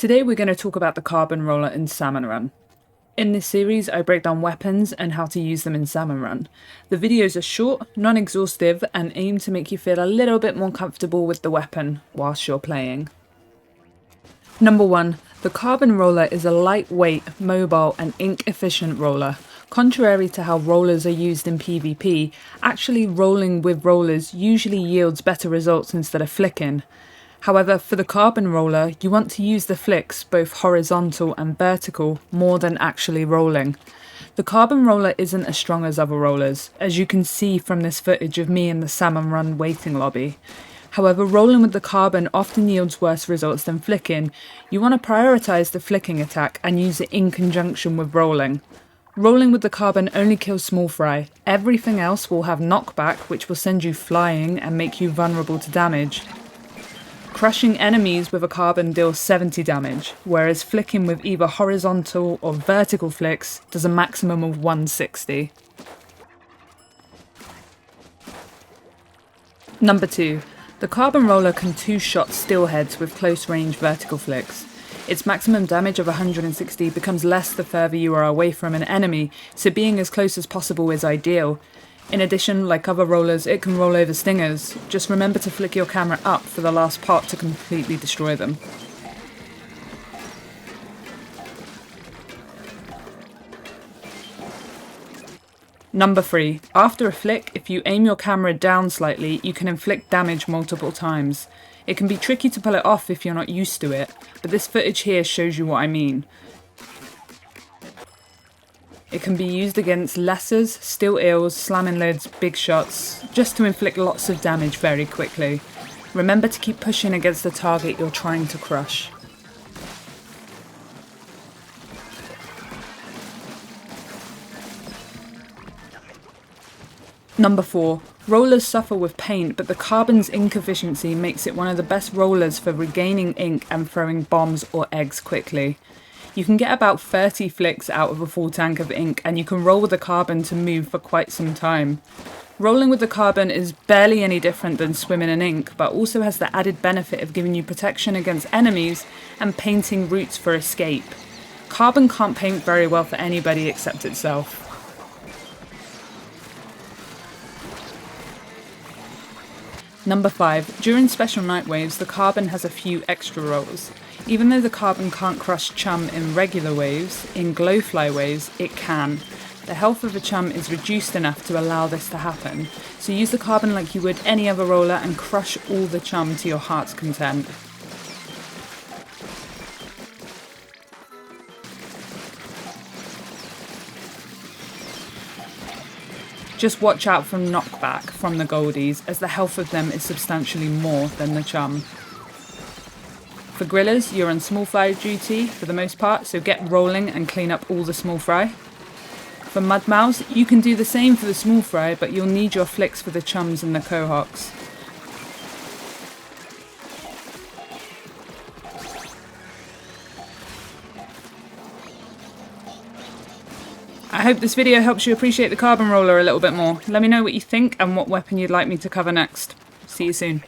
Today we're going to talk about the carbon roller in Salmon Run. In this series I break down weapons and how to use them in Salmon Run. The videos are short, non-exhaustive and aim to make you feel a little bit more comfortable with the weapon whilst you're playing. Number 1. The carbon roller is a lightweight, mobile and ink-efficient roller. Contrary to how rollers are used in PvP, actually rolling with rollers usually yields better results instead of flicking. However, for the carbon roller, you want to use the flicks, both horizontal and vertical, more than actually rolling. The carbon roller isn't as strong as other rollers, as you can see from this footage of me in the Salmon Run waiting lobby. However, rolling with the carbon often yields worse results than flicking. You want to prioritise the flicking attack and use it in conjunction with rolling. Rolling with the carbon only kills small fry. Everything else will have knockback, which will send you flying and make you vulnerable to damage. Crushing enemies with a carbon deals 70 damage, whereas flicking with either horizontal or vertical flicks does a maximum of 160. Number 2. The carbon roller can two-shot steelheads with close-range vertical flicks. Its maximum damage of 160 becomes less the further you are away from an enemy, so being as close as possible is ideal. In addition, like other rollers, it can roll over stingers. Just remember to flick your camera up for the last part to completely destroy them. Number 3. After a flick, if you aim your camera down slightly, you can inflict damage multiple times. It can be tricky to pull it off if you're not used to it, but this footage here shows you what I mean. It can be used against lessers, steel eels, slamming lids, big shots, just to inflict lots of damage very quickly. Remember to keep pushing against the target you're trying to crush. Number 4. Rollers suffer with paint, but the carbon's ink efficiency makes it one of the best rollers for regaining ink and throwing bombs or eggs quickly. You can get about 30 flicks out of a full tank of ink, and you can roll with the carbon to move for quite some time. Rolling with the carbon is barely any different than swimming in ink, but also has the added benefit of giving you protection against enemies and painting routes for escape. Carbon can't paint very well for anybody except itself. Number 5. During special Nightwaves, the carbon has a few extra rolls. Even though the carbon can't crush chum in regular waves, in glowfly waves it can. The health of the chum is reduced enough to allow this to happen, so use the carbon like you would any other roller and crush all the chum to your heart's content. Just watch out from knockback from the goldies, as the health of them is substantially more than the chum. For grillers, you're on small fry duty for the most part, so get rolling and clean up all the small fry. For mudmouths, you can do the same for the small fry, but you'll need your flicks for the chums and the cohocks. I hope this video helps you appreciate the carbon roller a little bit more. Let me know what you think and what weapon you'd like me to cover next. See you soon.